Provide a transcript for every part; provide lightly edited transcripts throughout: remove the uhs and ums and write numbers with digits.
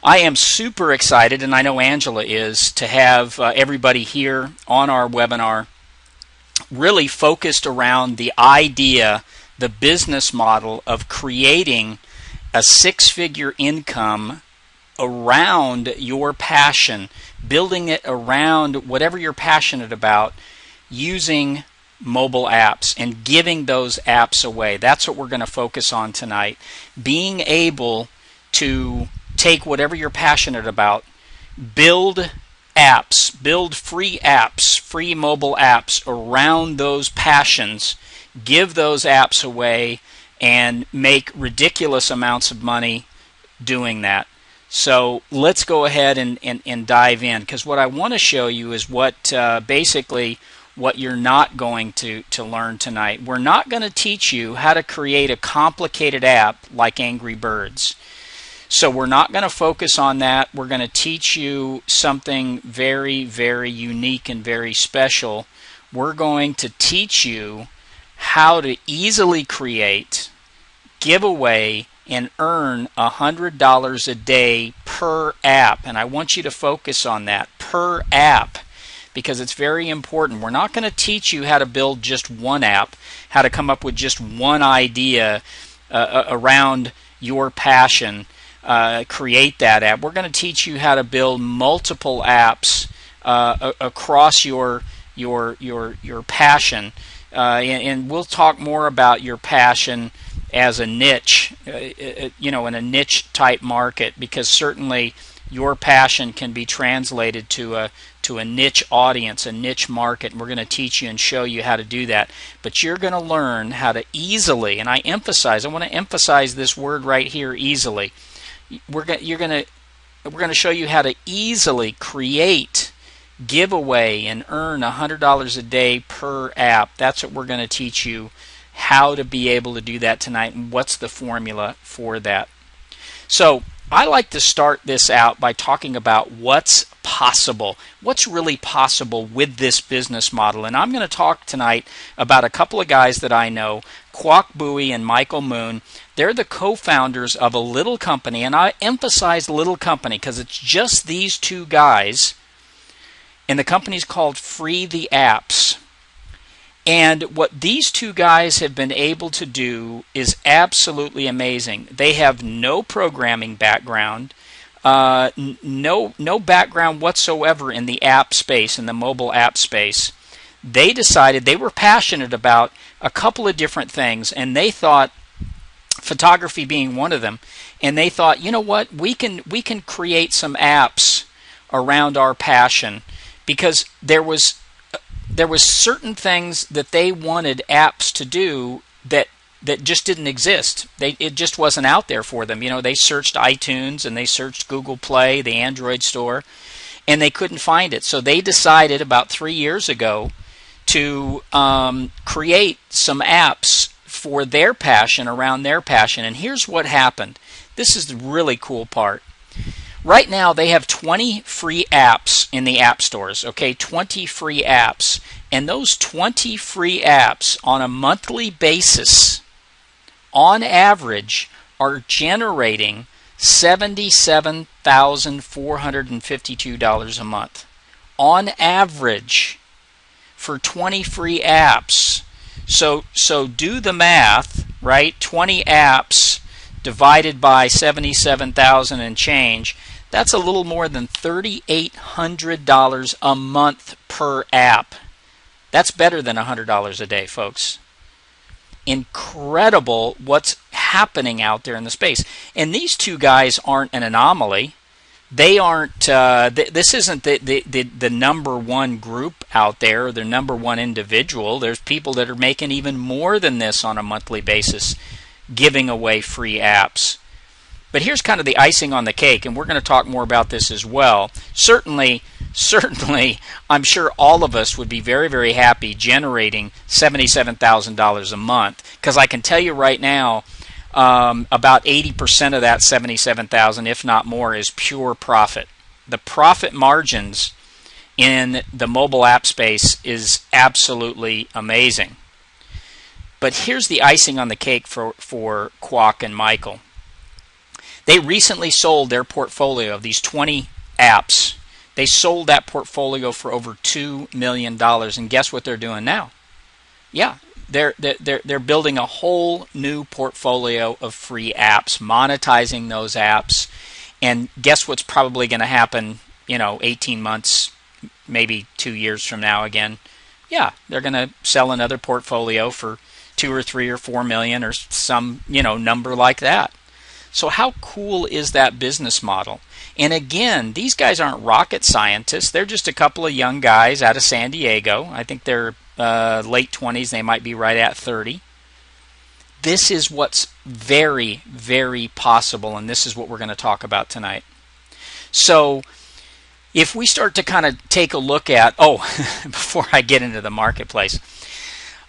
I am super excited, and I know Angela is, to have everybody here on our webinar really focused around the idea, the business model of creating a six-figure income around your passion, building it around whatever you're passionate about, using mobile apps and giving those apps away. That's what we're going to focus on tonight. Being able to take whatever you're passionate about, build apps, build free apps, free mobile apps around those passions, give those apps away, and make ridiculous amounts of money doing that. So let's go ahead and dive in, because what I want to show you is what basically what you're not going to learn tonight. We're not going to teach you how to create a complicated app like Angry Birds. So we're not going to focus on that. We're going to teach you something very, very unique and very special. We're going to teach you how to easily create, give away, and earn $100 a day per app. And I want you to focus on that, per app, because it's very important. We're not going to teach you how to build just one app, how to come up with just one idea around your passion. Create that app. We're going to teach you how to build multiple apps across your passion, and we'll talk more about your passion as a niche, in a niche type market, because certainly your passion can be translated to a niche audience, a niche market, and we're going to teach you and show you how to do that. But you're going to learn how to easily, and I want to emphasize this word right here, easily. We're going to show you how to easily create, give away, and earn $100 a day per app. That's what we're going to teach you, how to be able to do that tonight, and what's the formula for that. So I like to start this out by talking about what's possible, what's really possible with this business model. And I'm going to talk tonight about a couple of guys that I know, Kwok Bui and Michael Moon. They're the co-founders of a little company, and I emphasize little company because it's just these two guys, and the company's called Free the Apps. And what these two guys have been able to do is absolutely amazing. They have no programming background, no background whatsoever in the app space, in the mobile app space. They decided they were passionate about a couple of different things, and they thought, photography being one of them, and they thought, you know what, we can create some apps around our passion, because there was certain things that they wanted apps to do that just didn't exist. It just wasn't out there for them. They searched iTunes and they searched Google Play, the Android store, and they couldn't find it. So they decided about 3 years ago to create some apps for their passion, around their passion. And here's what happened. This is the really cool part. Right now they have 20 free apps in the app stores, okay? 20 free apps. And those 20 free apps on a monthly basis, on average, are generating $77,452 a month. On average, for 20 free apps. So do the math, right? 20 apps divided by 77,000 and change. That's a little more than $3,800 a month per app. That's better than $100 a day, folks. Incredible what's happening out there in the space. And these two guys aren't an anomaly. They aren't. This isn't the number one group out there, the number one individual. There's people that are making even more than this on a monthly basis, giving away free apps. But here's kind of the icing on the cake, and we're going to talk more about this as well. Certainly, I'm sure all of us would be very, very happy generating $77,000 a month, because I can tell you right now, about 80% of that $77,000, if not more, is pure profit. The profit margins in the mobile app space is absolutely amazing. But here's the icing on the cake for Kwok and Michael. They recently sold their portfolio of these 20 apps. They sold that portfolio for over $2 million. And guess what they're doing now? Yeah, they're building a whole new portfolio of free apps, monetizing those apps. And guess what's probably going to happen, 18 months, maybe 2 years from now again? Yeah, they're going to sell another portfolio for 2 or 3 or 4 million or some, number like that. So how cool is that business model? And again, these guys aren't rocket scientists. They're just a couple of young guys out of San Diego. I think they're late 20s. They might be right at 30. This is what's very, very possible, and this is what we're going to talk about tonight. So if we start to kind of take a look at, before I get into the marketplace,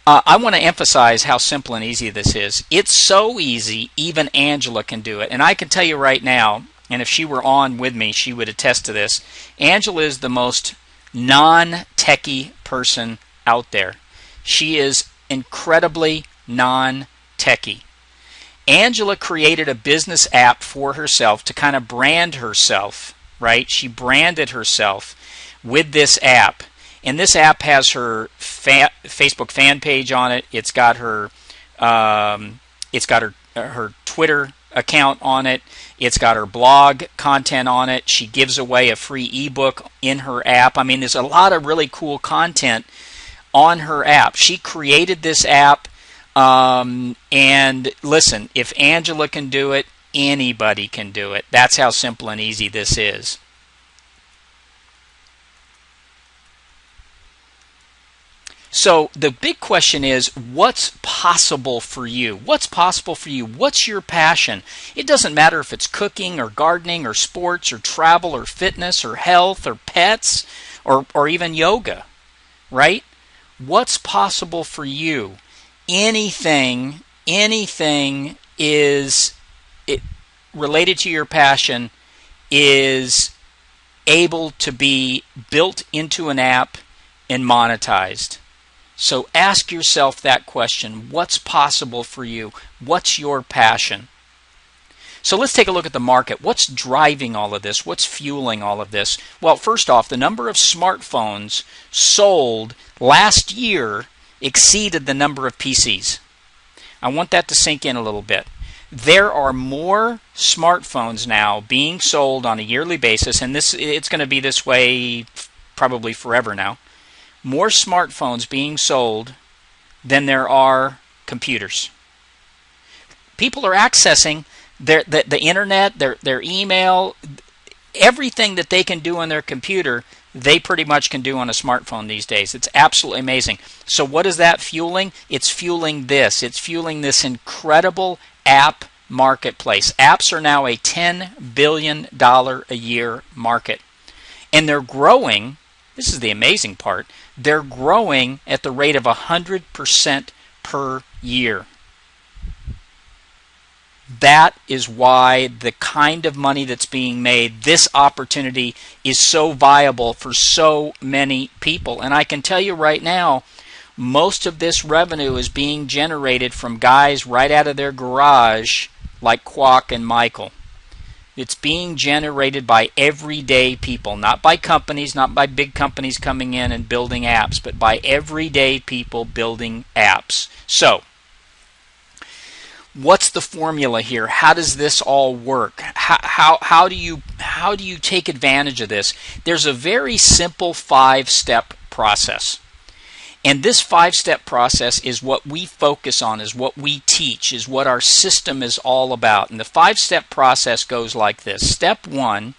I want to emphasize how simple and easy this is. It's so easy, even Angela can do it. And I can tell you right now, and if she were on with me, she would attest to this, Angela is the most non-techie person out there. She is incredibly non-techie. Angela created a business app for herself to kind of brand herself, right? She branded herself with this app. And this app has her Facebook fan page on it. It's got her her Twitter account on it. It's got her blog content on it. She gives away a free ebook in her app. I mean, there's a lot of really cool content on her app. She created this app. And listen, if Angela can do it, anybody can do it. That's how simple and easy this is. So the big question is, what's possible for you? What's possible for you? What's your passion? It doesn't matter if it's cooking or gardening or sports or travel or fitness or health or pets or even yoga, right? What's possible for you? Anything is related to your passion is able to be built into an app and monetized. So ask yourself that question. What's possible for you? What's your passion? So let's take a look at the market. What's driving all of this? What's fueling all of this? Well, first off, the number of smartphones sold last year exceeded the number of PCs. I want that to sink in a little bit. There are more smartphones now being sold on a yearly basis, and it's going to be this way probably forever now. More smartphones being sold than there are computers. People are accessing the internet, their email, everything that they can do on their computer, they pretty much can do on a smartphone these days. It's absolutely amazing. So what is that fueling? It's fueling this. It's fueling this incredible app marketplace. Apps are now a $10 billion a year market. And they're growing. This is the amazing part. They're growing at the rate of 100% per year. That is why the kind of money that's being made, this opportunity is so viable for so many people. And I can tell you right now, most of this revenue is being generated from guys right out of their garage like Kwok and Michael. It's being generated by everyday people, not by companies, not by big companies coming in and building apps, but by everyday people building apps. So, what's the formula here? How does this all work? How do you take advantage of this? There's a very simple 5-step process. And this 5-step process is what we focus on, is what we teach, is what our system is all about. And the 5-step process goes like this. Step 1,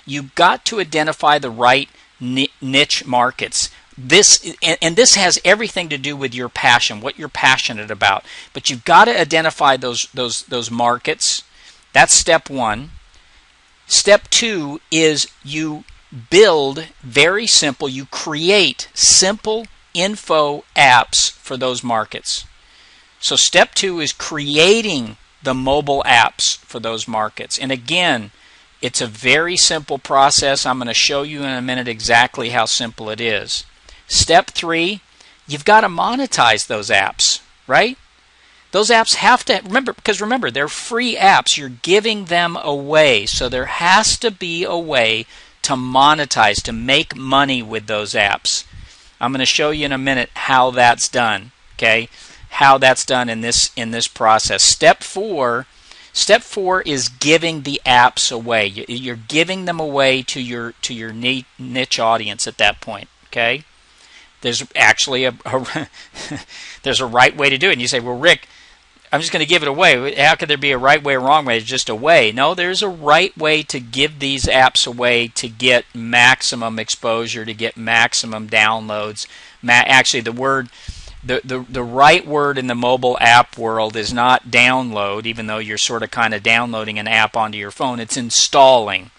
you've got to identify the right niche markets. This has everything to do with your passion, what you're passionate about. But you've got to identify those markets. That's step 1. Step 2 is you build very simple, you create simple info apps for those markets. So step 2 is creating the mobile apps for those markets. And again, it's a very simple process. I'm going to show you in a minute exactly how simple it is. Step 3, you've got to monetize those apps, right? Those apps have to, remember, they're free apps. You're giving them away. So there has to be a way to monetize, to make money with those apps. I'm going to show you in a minute how that's done. Okay, how that's done in this process. Step four is giving the apps away. You're giving them away to your niche audience at that point. Okay, there's actually there's a right way to do it. And you say, well, Rick, I'm just going to give it away. How could there be a right way or wrong way? It's just a way. No, there's a right way to give these apps away to get maximum exposure, to get maximum downloads. Actually, the right word in the mobile app world is not download, even though you're sort of kind of downloading an app onto your phone. It's installing.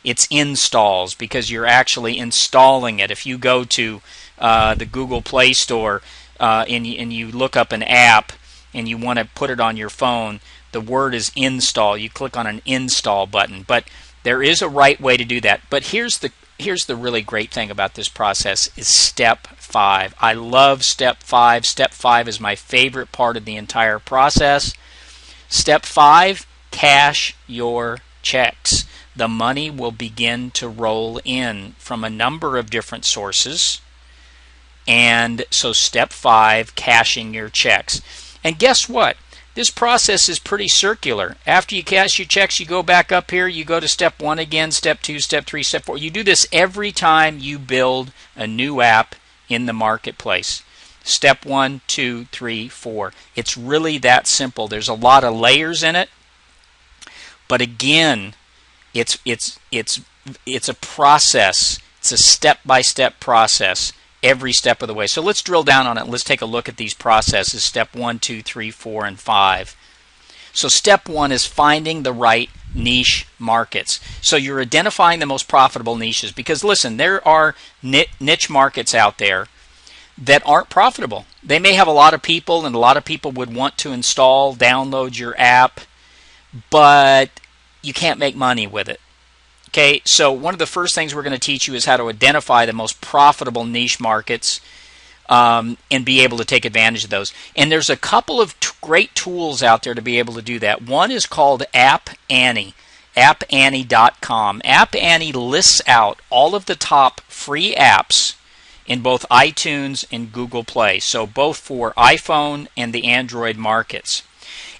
It's installs, because you're actually installing it. If you go to the Google Play Store and you look up an app, and you want to put it on your phone, the word is install. You click on an install button. But there is a right way to do that. But here's the really great thing about this process is step 5. I love step 5. Step 5 is my favorite part of the entire process. Step 5, cash your checks. The money will begin to roll in from a number of different sources. And so step 5, cashing your checks. And guess what? This process is pretty circular. After you cash your checks, you go back up here, you go to step 1 again, step 2, step 3, step 4. You do this every time you build a new app in the marketplace. Step 1, 2, 3, 4. It's really that simple. There's a lot of layers in it. But again, it's a process. It's a step-by-step process. Every step of the way. So let's drill down on it. Let's take a look at these processes, step 1, 2, 3, 4, and 5. So step 1 is finding the right niche markets. So you're identifying the most profitable niches, because listen, there are niche markets out there that aren't profitable. They may have a lot of people, and a lot of people would want to download your app, but you can't make money with it. Okay, so one of the first things we're going to teach you is how to identify the most profitable niche markets and be able to take advantage of those. And there's a couple of great tools out there to be able to do that. One is called App Annie, appannie.com. App Annie lists out all of the top free apps in both iTunes and Google Play, so both for iPhone and the Android markets.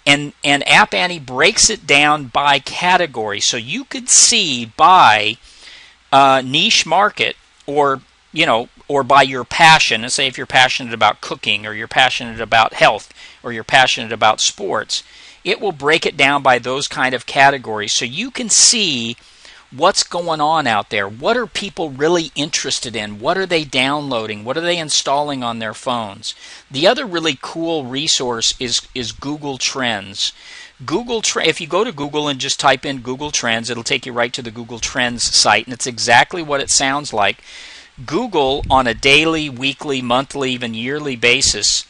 And App Annie breaks it down by category, so you could see by niche market, or by your passion. Let's say if you're passionate about cooking, or you're passionate about health, or you're passionate about sports, it will break it down by those kind of categories, so you can see what's going on out there. What are people really interested in? What are they downloading? What are they installing on their phones? The other really cool resource is Google Trends. If you go to Google and just type in Google Trends, it'll take you right to the Google Trends site, and it's exactly what it sounds like. Google, on a daily, weekly, monthly, even yearly basis,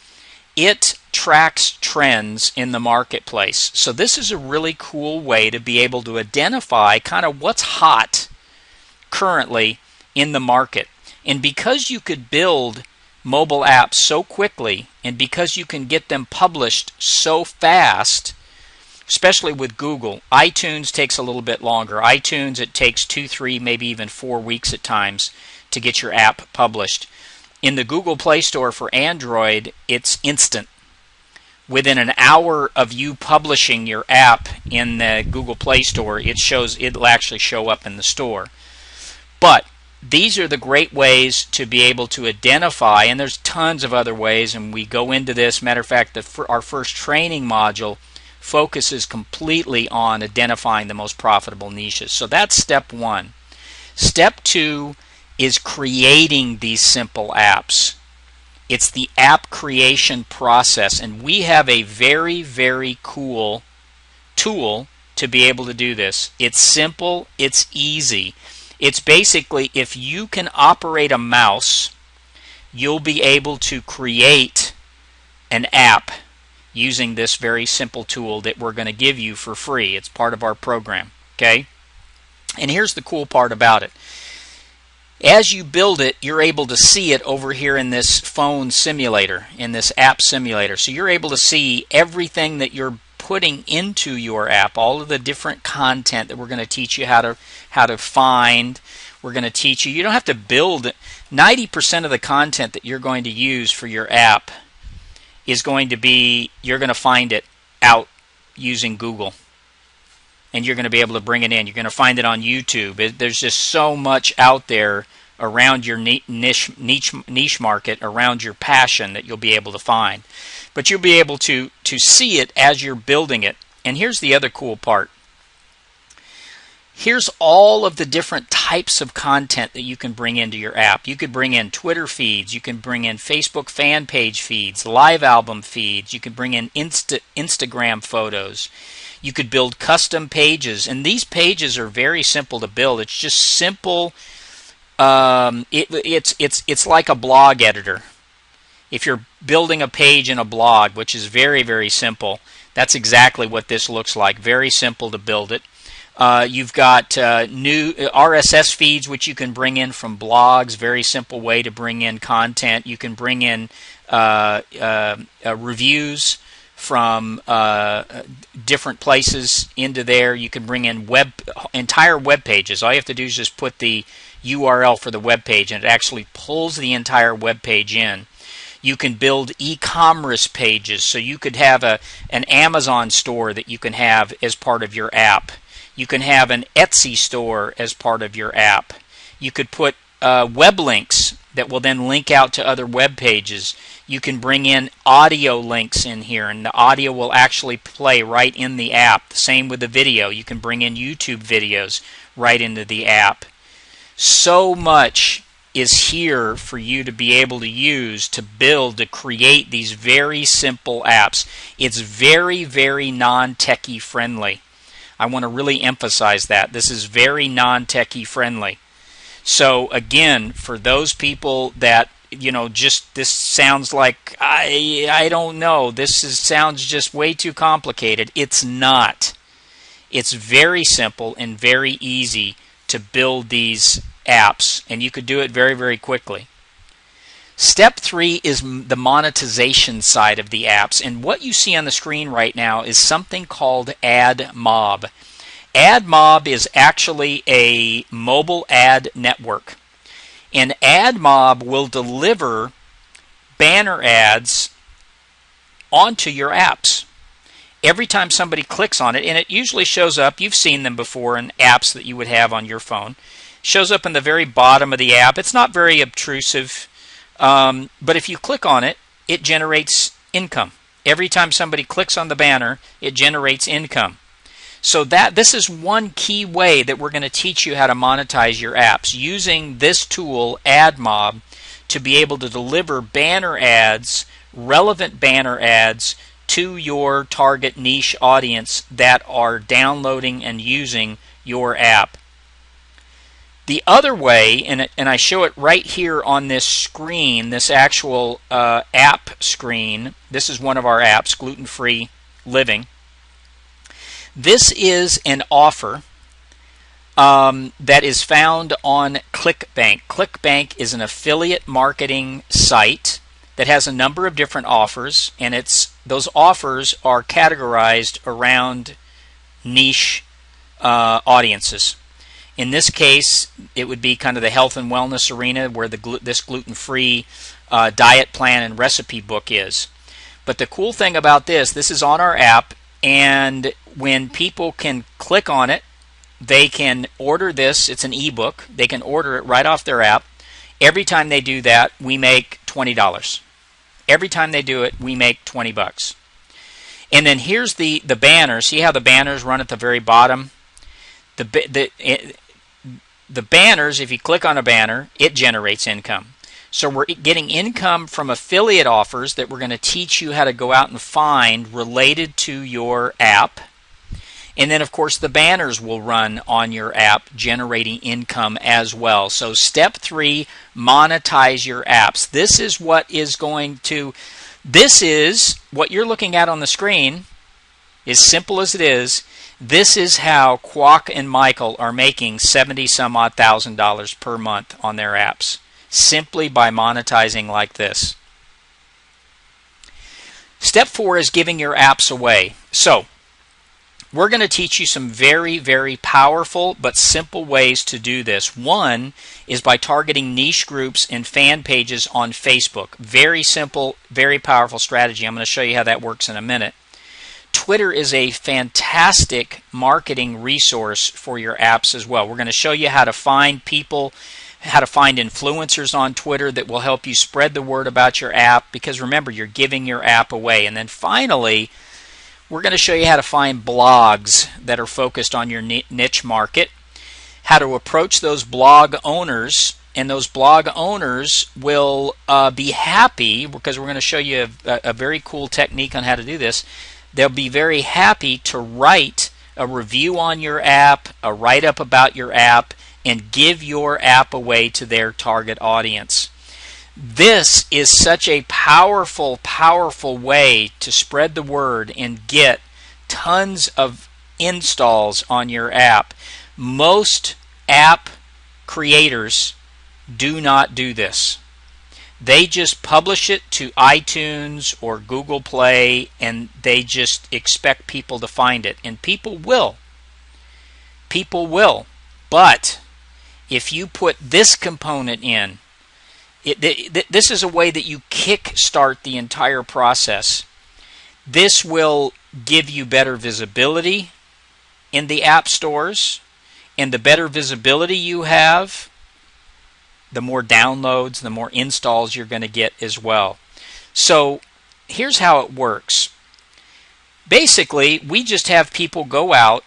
it tracks trends in the marketplace. So this is a really cool way to be able to identify kind of what's hot currently in the market. And because you could build mobile apps so quickly, and because you can get them published so fast, especially with Google, iTunes takes a little bit longer. iTunes, it takes 2, 3, maybe even 4 weeks at times to get your app published. In the Google Play Store for Android, it's instant. Within an hour of you publishing your app in the Google Play Store, it'll actually show up in the store. But these are the great ways to be able to identify, and there's tons of other ways, and we go into this. Matter of fact, our first training module focuses completely on identifying the most profitable niches. So that's step 1. Step 2 is creating these simple apps. It's the app creation process, and we have a very, very cool tool to be able to do this. It's simple, it's easy. It's basically, if you can operate a mouse, you'll be able to create an app using this very simple tool that we're going to give you for free. It's part of our program, okay? And here's the cool part about it. As you build it, you're able to see it over here in this phone simulator, in this app simulator. So you're able to see everything that you're putting into your app, all of the different content that we're going to teach you how to find. We're going to teach you. You don't have to build. 90% of the content that you're going to use for your app is going to be, you're going to find it out using Google. And you're going to be able to bring it in. You're going to find it on YouTube. There's just so much out there around your niche market, around your passion, that you'll be able to find. But you'll be able to see it as you're building it. And here's the other cool part. Here's all of the different types of content that you can bring into your app. You could bring in Twitter feeds. You can bring in Facebook fan page feeds, live album feeds. You could bring in Instagram photos. You could build custom pages, and these pages are very simple to build. It's just simple. It's like a blog editor. If you're building a page in a blog, which is very, very simple, that's exactly what this looks like. Very simple to build it. You've got new RSS feeds, which you can bring in from blogs. Very simple way to bring in content. You can bring in reviews from different places into there. You can bring in entire web pages. All you have to do is just put the URL for the web page, and it actually pulls the entire web page in. You can build e-commerce pages, so you could have an Amazon store that you can have as part of your app. You can have an Etsy store as part of your app. You could put web links that will then link out to other web pages. You can bring in audio links in here, and the audio will actually play right in the app. The same with the video. You can bring in YouTube videos right into the app. So much is here for you to be able to use to build, to create these very simple apps. It's very, very non-techie friendly. I want to really emphasize that. This is very non-techie friendly. So again, for those people that, just this sounds like, I don't know, sounds just way too complicated. It's not. It's very simple and very easy to build these apps, and you could do it very, very quickly. Step 3 is the monetization side of the apps, and what you see on the screen right now is something called AdMob. AdMob is actually a mobile ad network, and AdMob will deliver banner ads onto your apps. Every time somebody clicks on it, and it usually shows up, you've seen them before in apps that you would have on your phone, shows up in the very bottom of the app. It's not very obtrusive. But if you click on it, it generates income. Every time somebody clicks on the banner, it generates income. So this is one key way that we're going to teach you how to monetize your apps, using this tool, AdMob, to be able to deliver banner ads, relevant banner ads, to your target niche audience that are downloading and using your app. The other way, and I show it right here on this screen, this actual app screen. This is one of our apps, Gluten-Free Living. This is an offer that is found on ClickBank. ClickBank is an affiliate marketing site that has a number of different offers, and those offers are categorized around niche audiences. In this case, it would be kind of the health and wellness arena where this gluten-free diet plan and recipe book is. But the cool thing about this is on our app, and when people can click on it, they can order this. It's an ebook. They can order it right off their app. Every time they do that, we make $20. Every time they do it, we make $20. And then here's the banner. See how the banners run at the very bottom? The banners, if you click on a banner, it generates income. So we're getting income from affiliate offers that we're going to teach you how to go out and find related to your app. And then, of course, the banners will run on your app, generating income as well. So step 3, monetize your apps. This is what you're looking at on the screen As simple as it is, this is how Kwok and Michael are making 70 some odd $1,000 per month on their apps, simply by monetizing like this. Step 4 is giving your apps away. So we're going to teach you some very, very powerful but simple ways to do this. One is by targeting niche groups and fan pages on Facebook. Very simple, very powerful strategy. I'm going to show you how that works in a minute. Twitter is a fantastic marketing resource for your apps as well. We're going to show you how to find people, how to find influencers on Twitter that will help you spread the word about your app, because remember, you're giving your app away. And then finally, we're going to show you how to find blogs that are focused on your niche market, how to approach those blog owners, and those blog owners will be happy, because we're going to show you a very cool technique on how to do this. They'll be very happy to write a review on your app, a write-up about your app, and give your app away to their target audience. This is such a powerful, powerful way to spread the word and get tons of installs on your app. Most app creators do not do this. They just publish it to iTunes or Google Play, and they just expect people to find it. And people will. People will. But if you put this component in, this is a way that you kick-start the entire process. This will give you better visibility in the app stores, and the better visibility you have, the more downloads, the more installs you're going to get as well. So here's how it works. Basically, we just have people go out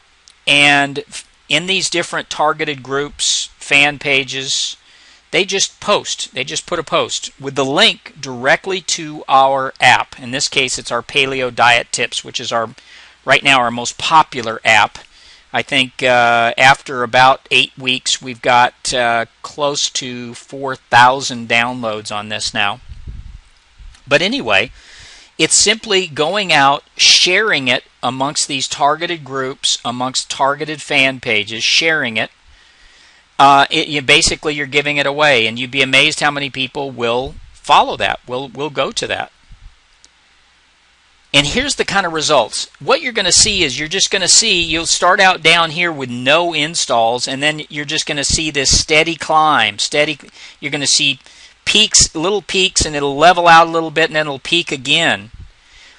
and in these different targeted groups, fan pages, they just post. They just put a post with the link directly to our app. In this case, it's our Paleo Diet Tips, which is right now our most popular app. I think after about 8 weeks, we've got close to 4,000 downloads on this now. But anyway, it's simply going out, sharing it amongst these targeted groups, amongst targeted fan pages, sharing it. Basically, you're giving it away, and you'd be amazed how many people will follow that, will go to that. And here's the kind of results. What you're going to see is you'll start out down here with no installs, and then you're just going to see this steady climb. You're going to see peaks, little peaks, and it'll level out a little bit, and then it'll peak again.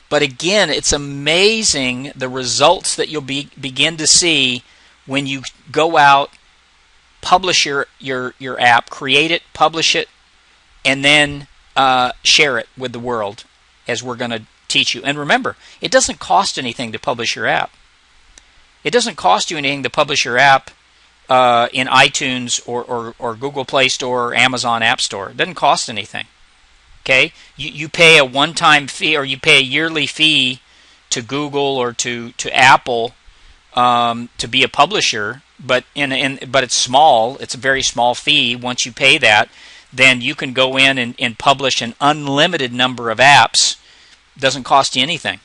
But again, it's amazing the results that you'll begin to see when you go out, publish your app, create it, publish it, and then share it with the world, as we're going to teach you. And remember, it doesn't cost anything to publish your app. It doesn't cost you anything to publish your app in iTunes or Google Play Store or Amazon App Store. It doesn't cost anything. Okay? You pay a one-time fee, or you pay a yearly fee to Google or to Apple to be a publisher, but it's small. It's a very small fee. Once you pay that, then you can go in and publish an unlimited number of apps. Doesn't cost you anything.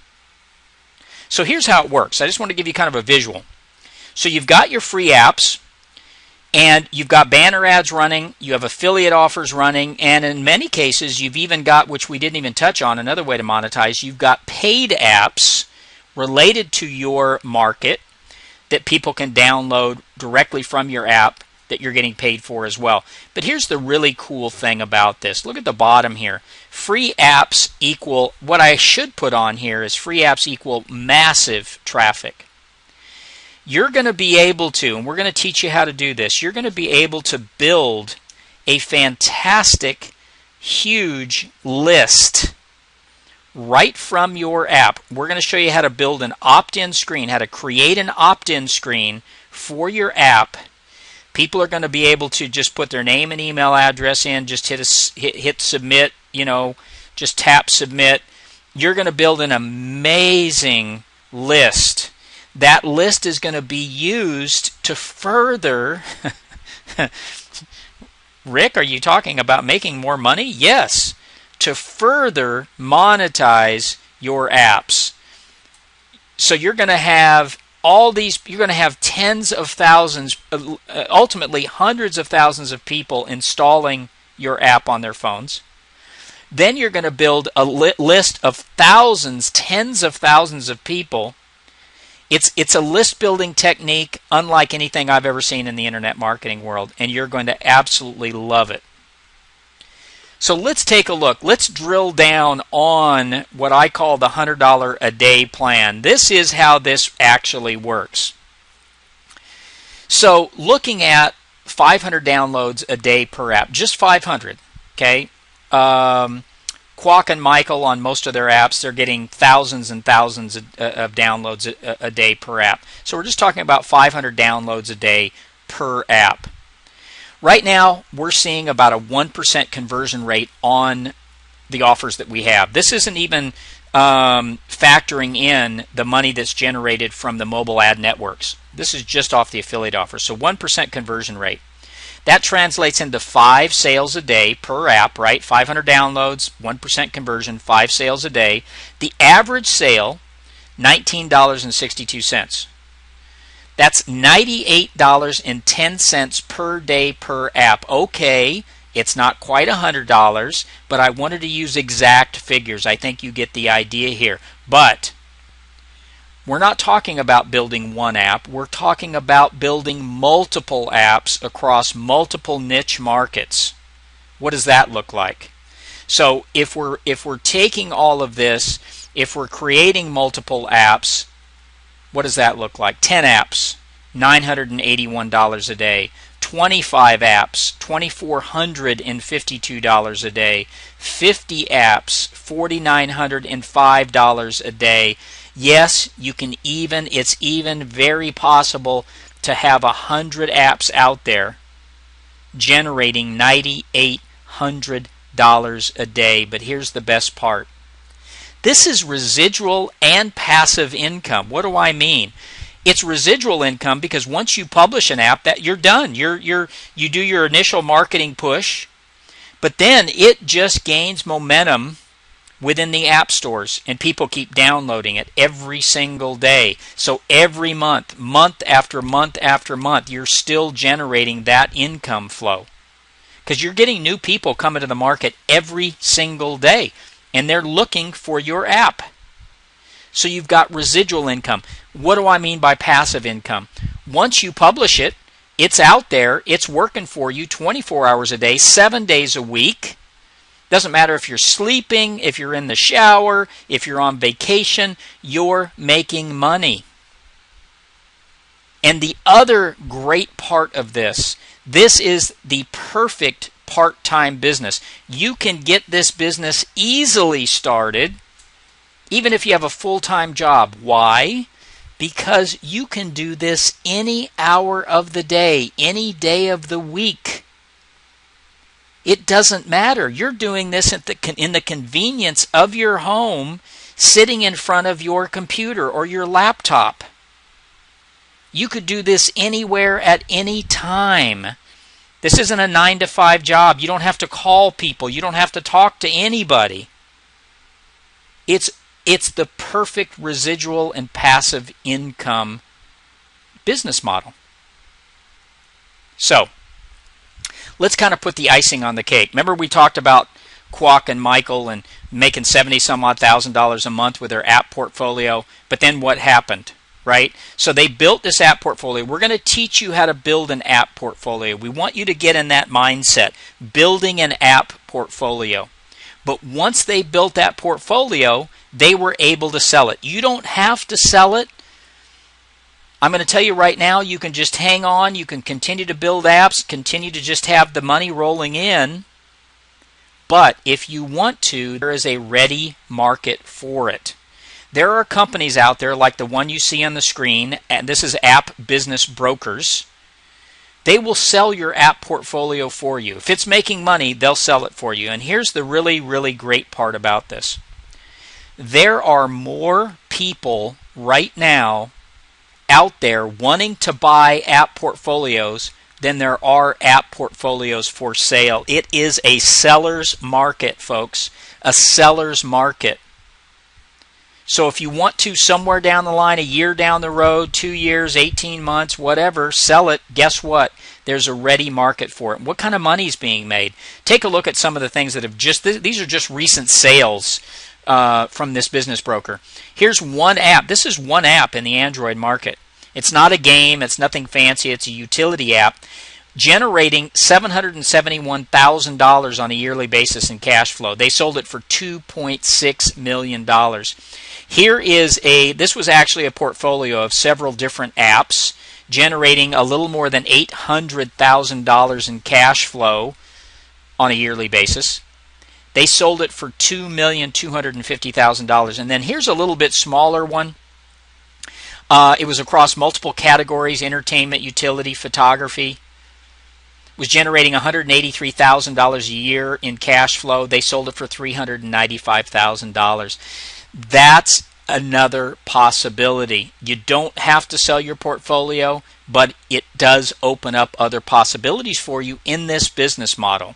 So here's how it works. I just want to give you kind of a visual. So you've got your free apps, and you've got banner ads running, you have affiliate offers running, and in many cases you've even got, which we didn't even touch on, another way to monetize, you've got paid apps related to your market that people can download directly from your app that you're getting paid for as well. But here's the really cool thing about this. Look at the bottom here. Free apps equal, what I should put on here is free apps equal massive traffic. You're going to be able to, and we're going to teach you how to do this, you're going to be able to build a fantastic, huge list right from your app. We're going to show you how to build an opt-in screen, how to create an opt-in screen for your app. People are going to be able to just put their name and email address in, just hit submit, just tap submit. You're going to build an amazing list. That list is going to be used to further Rick, are you talking about making more money? Yes, to further monetize your apps. So you're going to have all these, you're going to have tens of thousands, ultimately hundreds of thousands of people installing your app on their phones. Then you're going to build a list of thousands, tens of thousands of people. It's a list building technique unlike anything I've ever seen in the internet marketing world, and you're going to absolutely love it. So let's take a look. Let's drill down on what I call the $100 a day plan. This is how this actually works. So looking at 500 downloads a day per app, just 500, okay? Quack and Michael on most of their apps, they're getting thousands and thousands of downloads a day per app. So we're just talking about 500 downloads a day per app. Right now, we're seeing about a 1% conversion rate on the offers that we have. This isn't even factoring in the money that's generated from the mobile ad networks. This is just off the affiliate offers. So 1% conversion rate. That translates into 5 sales a day per app, right? 500 downloads, 1% conversion, 5 sales a day. The average sale, $19.62. That's $98.10 per day per app. Okay, it's not quite $100, but I wanted to use exact figures. I think you get the idea here. But we're not talking about building one app. We're talking about building multiple apps across multiple niche markets. What does that look like? So if we're taking all of this, if we're creating multiple apps, what does that look like? 10 apps, $981 a day. 25 apps, $2,452 a day. 50 apps, $4,905 a day. Yes, you can it's even very possible to have 100 apps out there generating $9,800 a day. But here's the best part. This is residual and passive income. What do I mean? It's residual income because once you publish an app, that you're done. You do your initial marketing push, but then it just gains momentum within the app stores, and people keep downloading it every single day. So every month, month after month after month, you're still generating that income flow because you're getting new people coming to the market every single day, and they're looking for your app. So you've got residual income. What do I mean by passive income? Once you publish it, it's out there, it's working for you 24 hours a day, 7 days a week. Doesn't matter if you're sleeping, if you're in the shower, if you're on vacation, you're making money. And the other great part of this is the perfect part-time business. You can get this business easily started even if you have a full-time job. Why? Because you can do this any hour of the day, any day of the week. It doesn't matter. You're doing this in the convenience of your home, sitting in front of your computer or your laptop. You could do this anywhere at any time. This isn't a 9-to-5 job. You don't have to call people. You don't have to talk to anybody. It's the perfect residual and passive income business model. So, let's kind of put the icing on the cake. Remember we talked about Quack and Michael and making $70,000 a month with their app portfolio, but then what happened, right? So they built this app portfolio. We're going to teach you how to build an app portfolio. We want you to get in that mindset, building an app portfolio. But once they built that portfolio, they were able to sell it. You don't have to sell it. I'm going to tell you right now, you can just hang on. You can continue to build apps, continue to just have the money rolling in. But if you want to, there is a ready market for it. There are companies out there like the one you see on the screen, and this is App Business Brokers. They will sell your app portfolio for you. If it's making money, they'll sell it for you. And here's the really, really great part about this. There are more people right now out there wanting to buy app portfolios than there are app portfolios for sale. It is a seller's market, folks. A seller's market. So if you want to, somewhere down the line, a year down the road, 2 years, 18 months, whatever, sell it, guess what? There's a ready market for it. What kind of money is being made? Take a look at some of the things that have these are just recent sales from this business broker. Here's one app. This is one app in the Android market. It's not a game. It's nothing fancy. It's a utility app generating $771,000 on a yearly basis in cash flow. They sold it for $2.6 million. This was actually a portfolio of several different apps generating a little more than $800,000 in cash flow on a yearly basis. They sold it for $2,250,000. And then here's a little bit smaller one. It was across multiple categories: entertainment, utility, photography. Was generating $183,000 a year in cash flow. They sold it for $395,000. That's another possibility. You don't have to sell your portfolio, but it does open up other possibilities for you in this business model.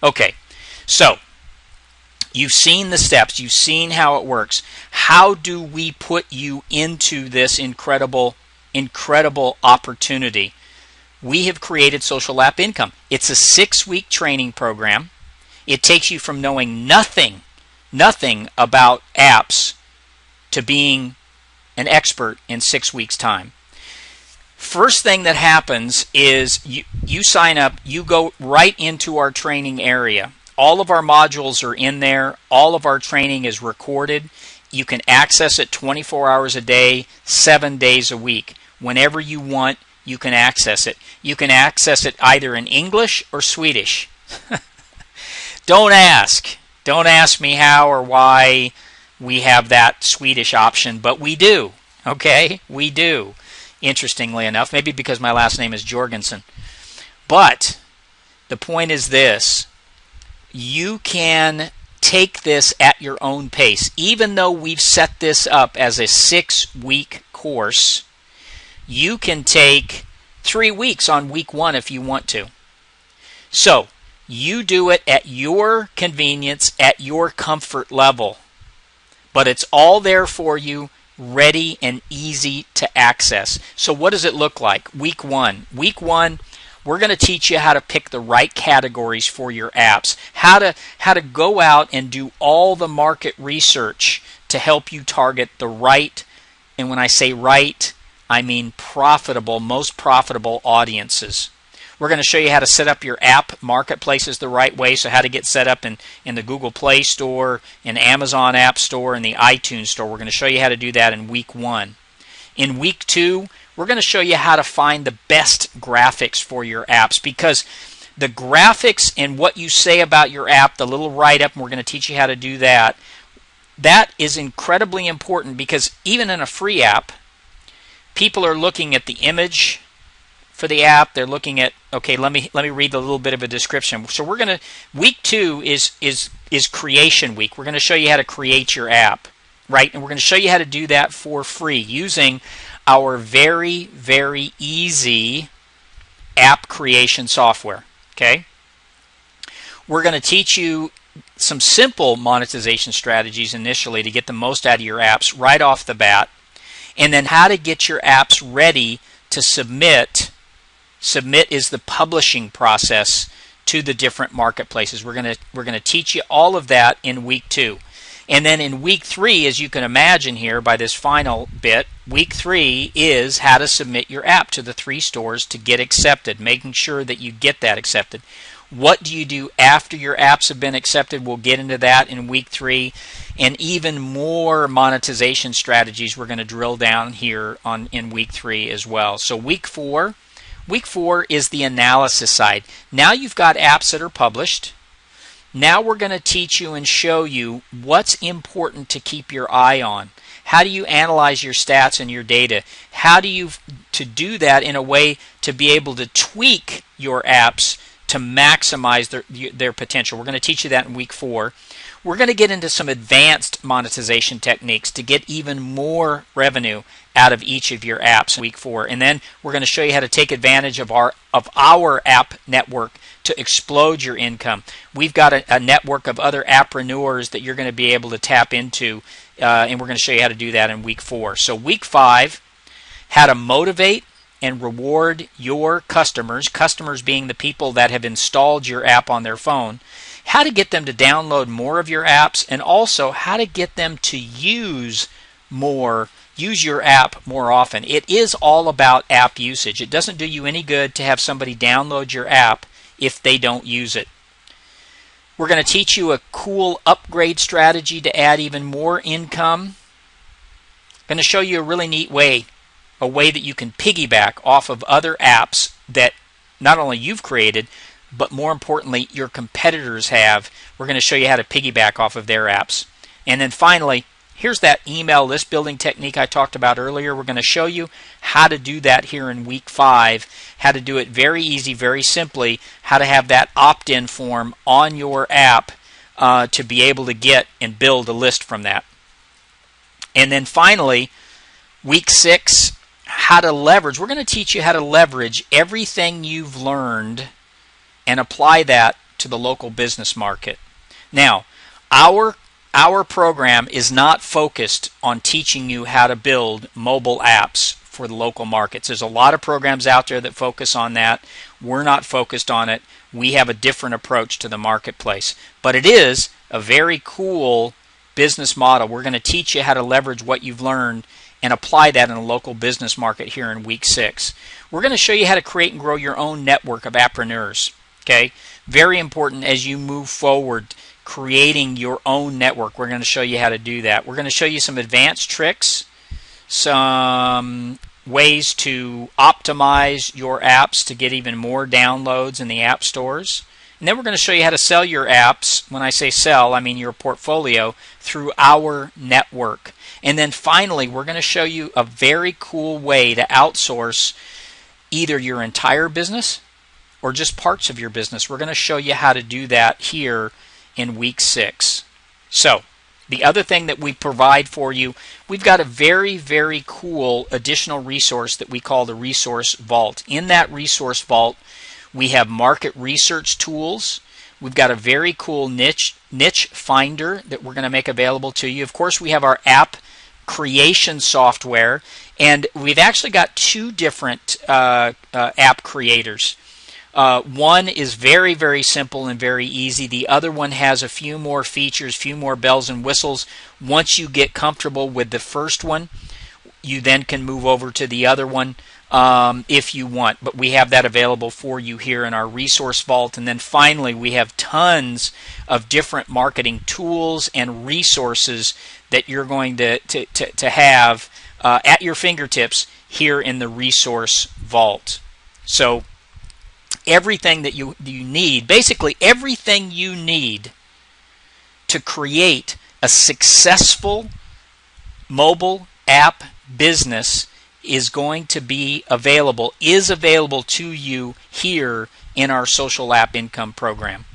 Okay, so you've seen the steps. You've seen how it works. How do we put you into this incredible opportunity? We have created Social App Income. It's a 6-week training program. It takes you from knowing nothing about apps to being an expert in 6 weeks' time. First thing that happens is you sign up, you go right into our training area. All of our modules are in there. All of our training is recorded. You can access it 24 hours a day, 7 days a week. Whenever you want, you can access it. You can access it either in English or Swedish. Don't ask me how or why we have that Swedish option, but we do. Okay? We do. Interestingly enough, maybe because my last name is Jorgensen. But the point is this: you can take this at your own pace. Even though we've set this up as a 6-week course, you can take 3 weeks on week 1 if you want to. So you do it at your convenience, at your comfort level. But it's all there for you, ready and easy to access. So what does it look like? Week 1. Week 1, we're going to teach you how to pick the right categories for your apps, how to go out and do all the market research to help you target the right, and when I say right, I mean profitable, most profitable audiences. We're going to show you how to set up your app marketplaces the right way, so how to get set up in the Google Play Store, in Amazon App Store, and the iTunes Store. We're going to show you how to do that in week 1. In week 2, we're going to show you how to find the best graphics for your apps, because the graphics and what you say about your app, the little write-up, and we're going to teach you how to do that, that is incredibly important, because even in a free app, people are looking at the image for the app. They're looking at, okay, let me read a little bit of a description. So we're going to, week 2 is creation week. We're going to show you how to create your app, right? And we're going to show you how to do that for free using our very, very easy app creation software, okay? We're going to teach you some simple monetization strategies initially to get the most out of your apps right off the bat, and then how to get your apps ready to submit. Submit is the publishing process to the different marketplaces. We're going to teach you all of that in week 2. And then in week 3, as you can imagine here by this final bit, week 3 is how to submit your app to the 3 stores to get accepted, making sure that you get that accepted. What do you do after your apps have been accepted? We'll get into that in week 3, and even more monetization strategies we're going to drill down here in week 3 as well. So week 4 is the analysis side. Now you've got apps that are published. Now we're going to teach you and show you what's important to keep your eye on. How do you analyze your stats and your data? How do you to do that in a way to be able to tweak your apps to maximize their potential. We're going to teach you that in week 4. We're going to get into some advanced monetization techniques to get even more revenue out of each of your apps in week 4. And then we're going to show you how to take advantage of our app network to explode your income. We've got a network of other appreneurs that you're going to be able to tap into, and we're going to show you how to do that in week 4. So week 5, how to motivate and reward your customers being the people that have installed your app on their phone, how to get them to download more of your apps, and also how to get them to use your app more often. It is all about app usage. It doesn't do you any good to have somebody download your app if they don't use it. We're going to teach you a cool upgrade strategy to add even more income. I'm going to show you a really neat way, a way that you can piggyback off of other apps that not only you've created, but more importantly, your competitors have. We're going to show you how to piggyback off of their apps. And then finally, here's that email list building technique I talked about earlier. We're going to show you how to do that here in week 5, how to do it very easy, very simply, how to have that opt-in form on your app to be able to get and build a list from that. And then finally, week 6, how to leverage. We're going to teach you how to leverage everything you've learned and apply that to the local business market. Now, our program is not focused on teaching you how to build mobile apps for the local markets. There's a lot of programs out there that focus on that. We're not focused on it. We have a different approach to the marketplace. But it is a very cool business model. We're going to teach you how to leverage what you've learned and apply that in a local business market here in week 6. We're going to show you how to create and grow your own network of appreneurs. Okay? Very important as you move forward creating your own network. We're going to show you how to do that. We're going to show you some advanced tricks, some ways to optimize your apps to get even more downloads in the app stores. And then we're going to show you how to sell your apps. When I say sell, I mean your portfolio through our network. And then finally, we're going to show you a very cool way to outsource either your entire business or just parts of your business. We're going to show you how to do that here in week 6. So, the other thing that we provide for you, we've got a very, very cool additional resource that we call the Resource Vault. In that Resource Vault, we have market research tools. We've got a very cool niche finder that we're going to make available to you. Of course, we have our app creation software, and we've actually got 2 different app creators. One is very, very simple and very easy. The other one has a few more features, few more bells and whistles. Once you get comfortable with the first one, you then can move over to the other one if you want. But we have that available for you here in our Resource Vault. And then finally, we have tons of different marketing tools and resources that you're going to have at your fingertips here in the Resource Vault. So everything that you need, basically everything you need to create a successful mobile app business is going to be available, is available to you here in our Social App Income Program.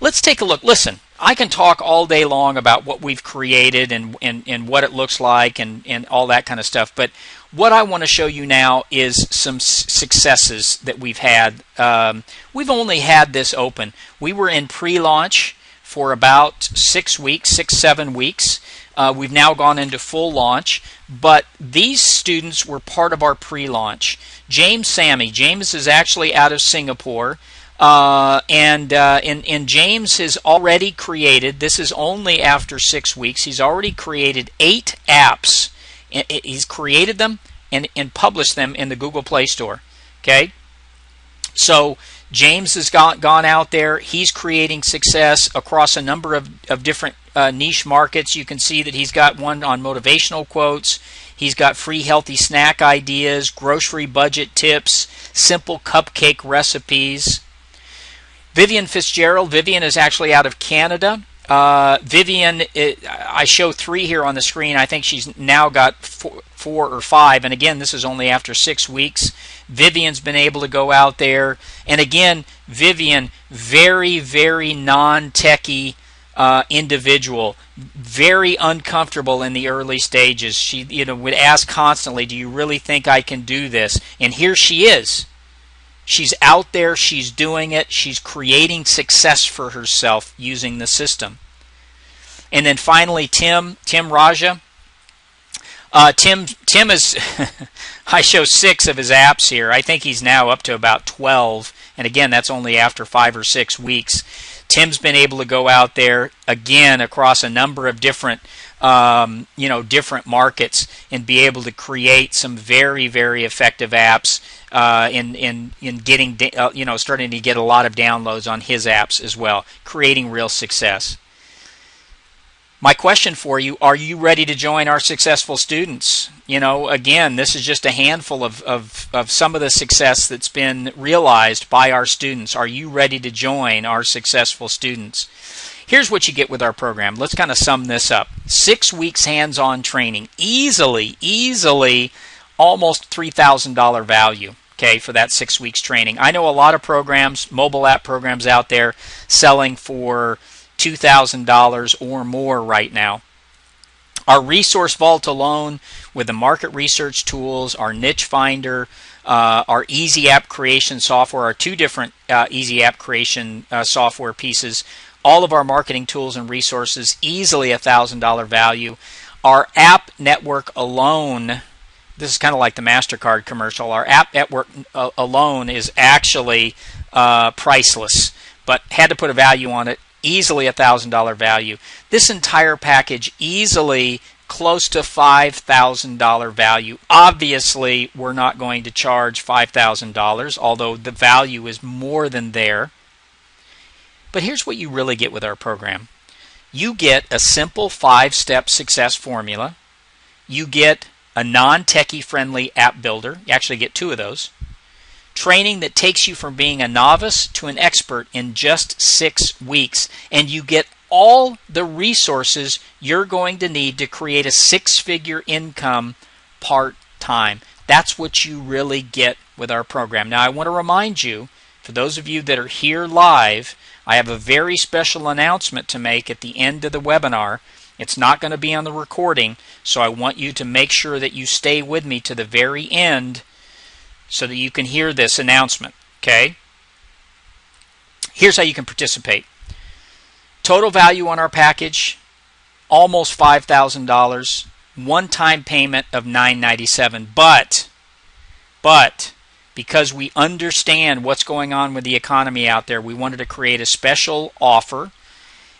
Let's take a look. Listen, I can talk all day long about what we've created and what it looks like and all that kind of stuff, but what I want to show you now is some successes that we've had. We've only had this open. We were in pre-launch for about 6 weeks, 7 weeks. We've now gone into full launch, but these students were part of our pre-launch. James is actually out of Singapore, and James has already created, this is only after 6 weeks, he's already created 8 apps. He's created them and published them in the Google Play Store. Okay, so James has gone out there. He's creating success across a number of different niche markets. You can see that he's got one on motivational quotes. He's got free healthy snack ideas, grocery budget tips, simple cupcake recipes. Vivian Fitzgerald. Vivian is actually out of Canada. Vivian, I show 3 here on the screen. I think she's now got 4 or 5. And again, this is only after 6 weeks. Vivian's been able to go out there. And again, Vivian, very, very non-techie individual, very uncomfortable in the early stages. She, would ask constantly, "Do you really think I can do this?" And here she is. She's out there, she's doing it, she's creating success for herself using the system. And then finally, Tim Raja. Tim is, I show 6 of his apps here. I think he's now up to about 12. And again, that's only after 5 or 6 weeks. Tim's been able to go out there again across a number of different different markets and be able to create some very, very effective apps in getting starting to get a lot of downloads on his apps as well, creating real success. My question for you, are you ready to join our successful students? Again, this is just a handful of some of the success that's been realized by our students. Are you ready to join our successful students? Here's what you get with our program. Let's kind of sum this up. 6 weeks hands-on training, easily almost $3,000 value, okay, for that 6 weeks training. I know a lot of programs, mobile app programs out there selling for $2,000 or more right now. Our resource vault alone with the market research tools, our niche finder, our easy app creation software, our 2 different easy app creation software pieces, all of our marketing tools and resources, easily $1,000 value. Our app network alone, this is kind of like the MasterCard commercial, our app network alone is actually priceless, but had to put a value on it, easily $1,000 value. This entire package easily close to $5,000 value. Obviously, we're not going to charge $5,000, although the value is more than there. But here's what you really get with our program. You get a simple 5-step success formula. You get a non-techie friendly app builder. You actually get 2 of those. Training that takes you from being a novice to an expert in just 6 weeks. And you get all the resources you're going to need to create a 6-figure income part-time. That's what you really get with our program. Now, I want to remind you, for those of you that are here live, I have a very special announcement to make at the end of the webinar. It's not going to be on the recording, so I want you to make sure that you stay with me to the very end so that you can hear this announcement, okay? Here's how you can participate. Total value on our package, almost $5,000. One-time payment of $997. But because we understand what's going on with the economy out there, we wanted to create a special offer.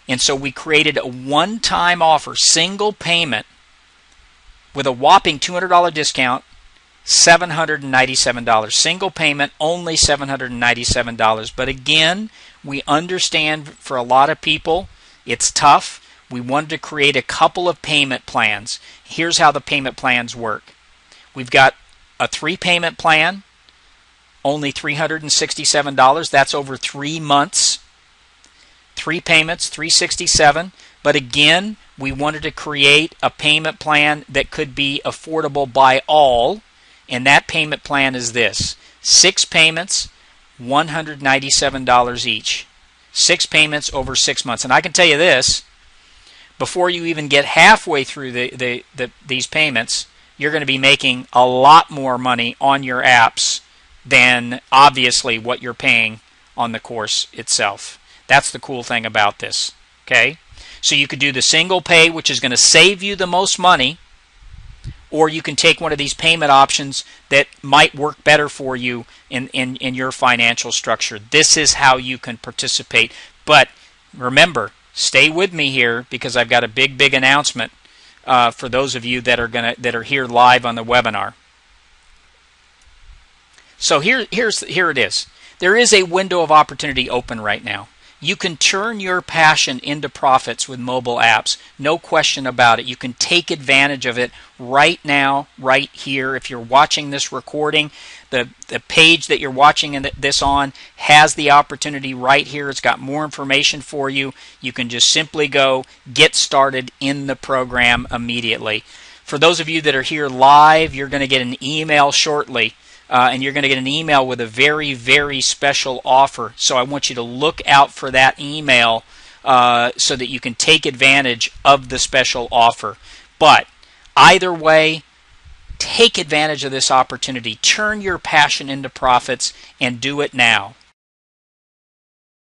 And so we created a one-time offer, single payment, with a whopping $200 discount, $797. Single payment, only $797. But again, we understand for a lot of people, it's tough. We wanted to create a couple of payment plans. Here's how the payment plans work. We've got a 3-payment plan, only $367. That's over 3 months. 3 payments, $367. But again, we wanted to create a payment plan that could be affordable by all. And that payment plan is this. 6 payments, $197 each. 6 payments over 6 months. And I can tell you this, before you even get halfway through these payments, you're going to be making a lot more money on your apps than obviously what you're paying on the course itself. That's the cool thing about this. Okay? So you could do the single pay, which is going to save you the most money, or you can take one of these payment options that might work better for you in your financial structure. This is how you can participate. But remember, stay with me here because I've got a big announcement for those of you that are here live on the webinar. So here it is. There is a window of opportunity open right now. You can turn your passion into profits with mobile apps. No question about it. You can take advantage of it right now, right here. If you're watching this recording, the page that you're watching this on has the opportunity right here. It's got more information for you. You can just simply go get started in the program immediately. For those of you that are here live, you're going to get an email shortly. And you're going to get an email with a very, very special offer. So I want you to look out for that email so that you can take advantage of the special offer. But either way, take advantage of this opportunity. Turn your passion into profits and do it now.